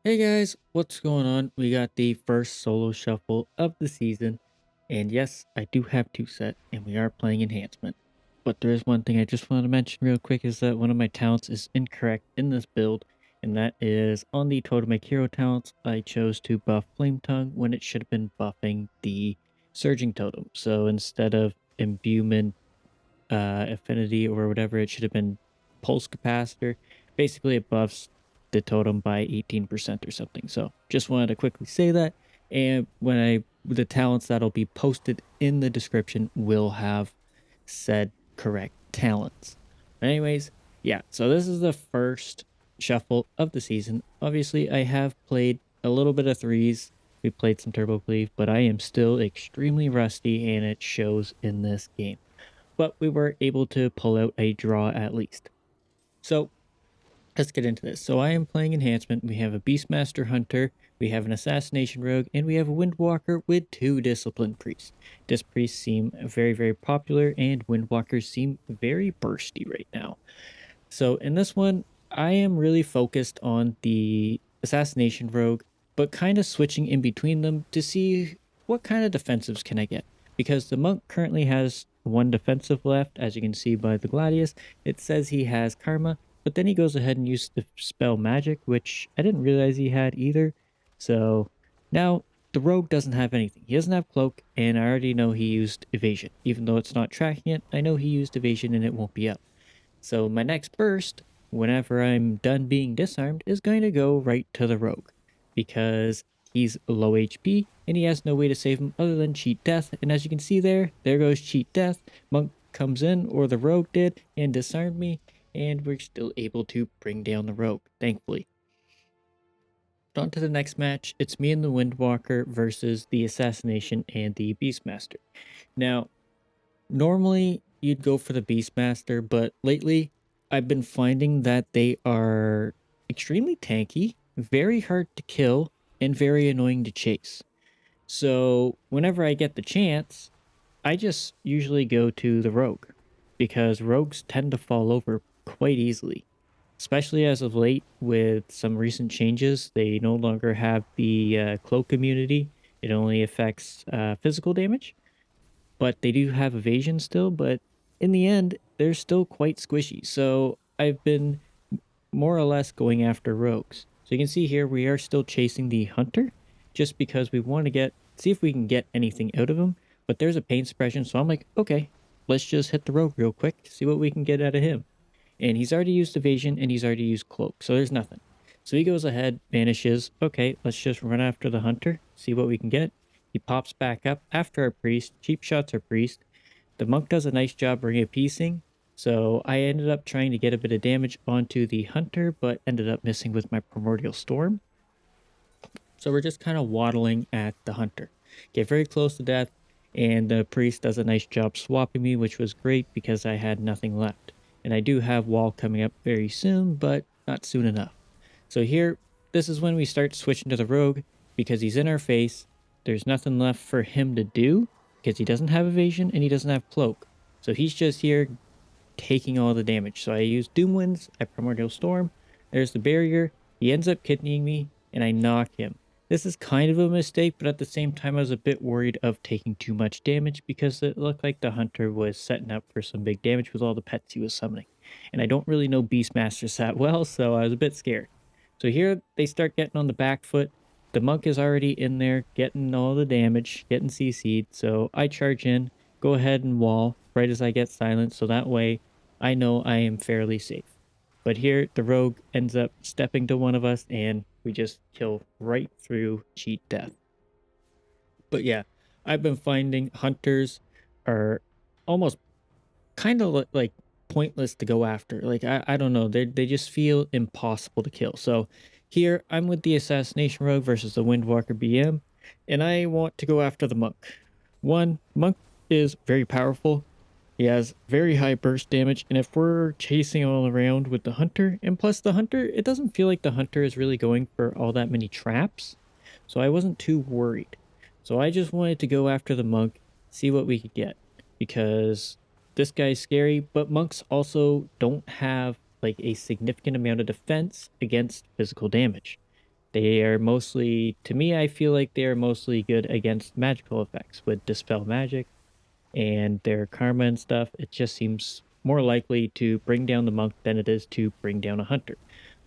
Hey guys, what's going on? We got the first solo shuffle of the season, and yes, I do have two set, and we are playing Enhancement. But there is one thing I just wanted to mention real quick is that one of my talents is incorrect in this build, and that is on the Totemic Hero talents, I chose to buff Flame Tongue when it should have been buffing the Surging Totem. So instead of Imbuement affinity or whatever, it should have been pulse capacitor. Basically, it buffs the totem by 18% or something. So just wanted to quickly say that. And the talents that'll be posted in the description will have said correct talents. But anyways, yeah, so this is the first shuffle of the season. Obviously, I have played a little bit of threes. We played some Turbo Cleave, but I am still extremely rusty and it shows in this game, but we were able to pull out a draw at least. So let's get into this. So I am playing Enhancement. We have a Beastmaster Hunter, we have an Assassination Rogue, and we have a Windwalker with two Discipline Priests. Disc Priests seem very, very popular, and Windwalkers seem very bursty right now. So in this one, I am really focused on the Assassination Rogue, but kind of switching in between them to see what kind of defensives can I get. Because the monk currently has one defensive left, as you can see by the Gladius. It says he has Karma, but then he goes ahead and uses the spell Magic, which I didn't realize he had either. So now the rogue doesn't have anything. He doesn't have Cloak, and I already know he used Evasion. Even though it's not tracking it, I know he used Evasion and it won't be up. So my next burst, whenever I'm done being disarmed, is going to go right to the rogue, because he's low HP and he has no way to save him other than cheat death. And as you can see there goes cheat death. Monk comes in, or the rogue did, and disarmed me, and we're still able to bring down the rogue, thankfully. On to the next match. It's me and the Windwalker versus the Assassination and the Beastmaster. Now, normally, you'd go for the Beastmaster, but lately I've been finding that they are extremely tanky, very hard to kill, and very annoying to chase. So whenever I get the chance, I just usually go to the rogue, because rogues tend to fall over quite easily, especially as of late with some recent changes. They no longer have the cloak immunity. It only affects physical damage, but they do have evasion still. But in the end, they're still quite squishy. So I've been more or less going after rogues. So you can see here we are still chasing the hunter, just because we want to see if we can get anything out of him. But there's a pain suppression, so I'm like, okay, let's just hit the rogue real quick, see what we can get out of him. And he's already used evasion and he's already used cloak, so there's nothing. So he goes ahead, vanishes. Okay, let's just run after the hunter, see what we can get. He pops back up after our priest, cheap shots our priest. The monk does a nice job bringing a piecing, so I ended up trying to get a bit of damage onto the hunter, but ended up missing with my primordial storm. So we're just kind of waddling at the hunter. Get very close to death, and the priest does a nice job swapping me, which was great because I had nothing left. And I do have wall coming up very soon, but not soon enough. So here, this is when we start switching to the rogue, because he's in our face. There's nothing left for him to do, because he doesn't have evasion and he doesn't have cloak. So he's just here taking all the damage. So I use Doom Winds, I Primordial Storm. There's the barrier. He ends up kidneying me, and I knock him. This is kind of a mistake, but at the same time, I was a bit worried of taking too much damage, because it looked like the hunter was setting up for some big damage with all the pets he was summoning. And I don't really know Beastmasters that well, so I was a bit scared. So here they start getting on the back foot. The monk is already in there getting all the damage, getting CC'd. So I charge in, go ahead and wall right as I get silenced, so that way I know I am fairly safe. But here the rogue ends up stepping to one of us, and we just kill right through cheat death. But yeah, I've been finding hunters are almost kind of like pointless to go after. Like I don't know, they just feel impossible to kill. So here I'm with the Assassination Rogue versus the Windwalker BM, and I want to go after the monk. One, monk is very powerful. He has very high burst damage, and if we're chasing all around with the hunter, and plus the hunter, it doesn't feel like the hunter is really going for all that many traps, so I wasn't too worried. So I just wanted to go after the monk, see what we could get, because this guy's scary, but monks also don't have like a significant amount of defense against physical damage. They are mostly, to me, I feel like they are mostly good against magical effects with Dispel Magic and their karma and stuff. It just seems more likely to bring down the monk than it is to bring down a hunter.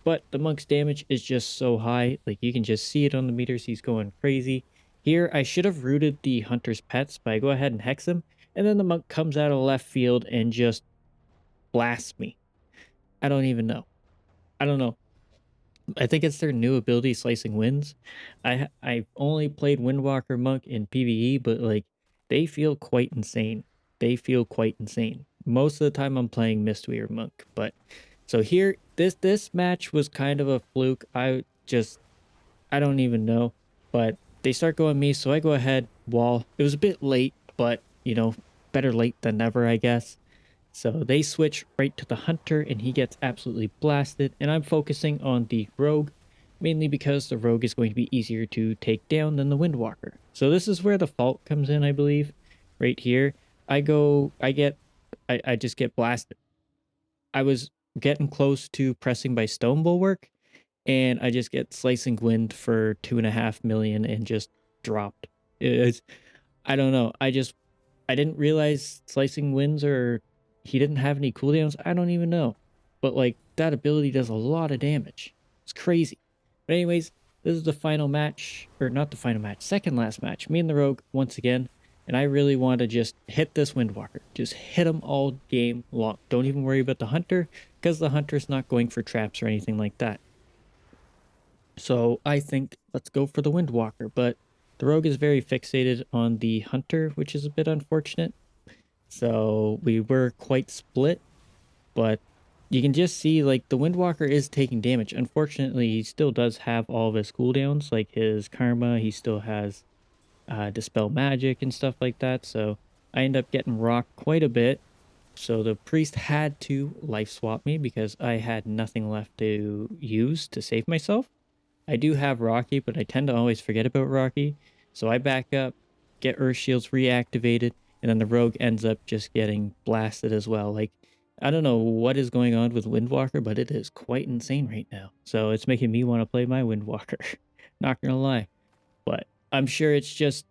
But the monk's damage is just so high, like you can just see it on the meters. He's going crazy. Here, I should have rooted the hunter's pets, but I go ahead and hex him, and then the monk comes out of left field and just blasts me. I don't even know. I don't know. I think it's their new ability, Slicing Winds. I've only played Windwalker Monk in PvE, but like they feel quite insane. They feel quite insane. Most of the time I'm playing Mistweaver Monk, but so here this match was kind of a fluke. I don't even know, but they start going me, so I go ahead wall. It was a bit late, but better late than never, I guess. So they switch right to the hunter and he gets absolutely blasted. And I'm focusing on the rogue, mainly because the rogue is going to be easier to take down than the windwalker. So this is where the fault comes in, I believe. Right here. I just get blasted. I was getting close to pressing by stone bulwark, and I just get slicing wind for 2.5 million and just dropped. It's I don't know. I didn't realize slicing winds or he didn't have any cooldowns. I don't even know. But like that ability does a lot of damage. It's crazy. But anyways, this is the final match, or not the final match, second last match. Me and the rogue once again. And I really want to just hit this windwalker. Just hit him all game long. Don't even worry about the hunter, because the hunter's not going for traps or anything like that. So I think let's go for the windwalker. But the rogue is very fixated on the hunter, which is a bit unfortunate. So we were quite split, but you can just see like the Windwalker is taking damage. Unfortunately, he still does have all of his cooldowns, like his karma. He still has dispel magic and stuff like that. So I end up getting rocked quite a bit. So the priest had to life swap me because I had nothing left to use to save myself. I do have Rocky, but I tend to always forget about Rocky. So I back up, get Earth Shields reactivated, and then the rogue ends up just getting blasted as well. Like, I don't know what is going on with Windwalker, but it is quite insane right now. So it's making me want to play my Windwalker. Not gonna lie. But I'm sure it's just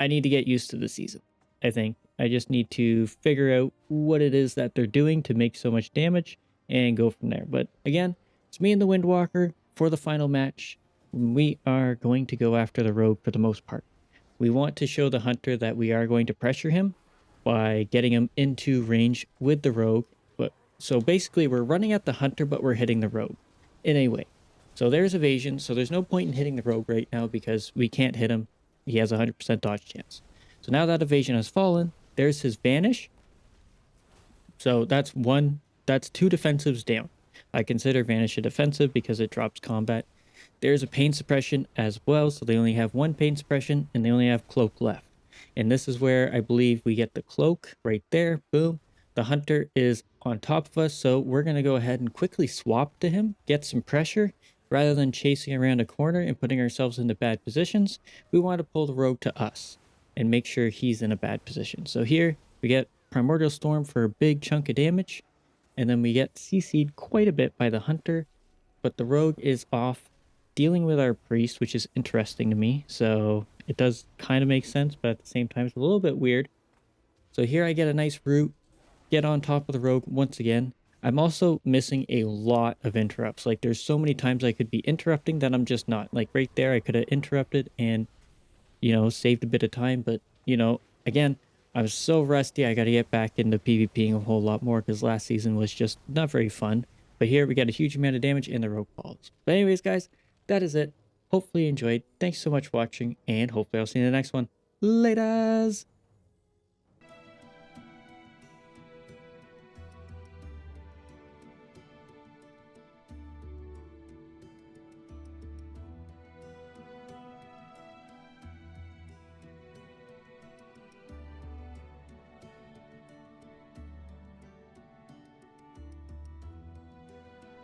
I need to get used to the season. I think I just need to figure out what it is that they're doing to make so much damage and go from there. But again, it's me and the Windwalker for the final match. We are going to go after the rogue for the most part. We want to show the hunter that we are going to pressure him by getting him into range with the rogue. But so basically we're running at the hunter, but we're hitting the rogue in a way. So there's evasion. So there's no point in hitting the rogue right now because we can't hit him. He has a 100% dodge chance. So now that evasion has fallen, there's his vanish. So that's two defensives down. I consider vanish a defensive because it drops combat. There's a pain suppression as well, so they only have one pain suppression and they only have cloak left. And this is where I believe we get the cloak right there. Boom. The hunter is on top of us, so we're going to go ahead and quickly swap to him, get some pressure. Rather than chasing around a corner and putting ourselves into bad positions, we want to pull the rogue to us and make sure he's in a bad position. So here we get Primordial Storm for a big chunk of damage, and then we get CC'd quite a bit by the hunter, but the rogue is off dealing with our priest, which is interesting to me. So it does kind of make sense, but at the same time, it's a little bit weird. So here I get a nice root, get on top of the rogue once again. I'm also missing a lot of interrupts. Like there's so many times I could be interrupting that I'm just not. Like right there, I could have interrupted and, saved a bit of time. But, again, I was so rusty. I got to get back into PvPing a whole lot more because last season was just not very fun. But here we got a huge amount of damage and the rogue falls. But anyways, guys, that is it. Hopefully you enjoyed. Thanks so much for watching, and hopefully I'll see you in the next one. Laters!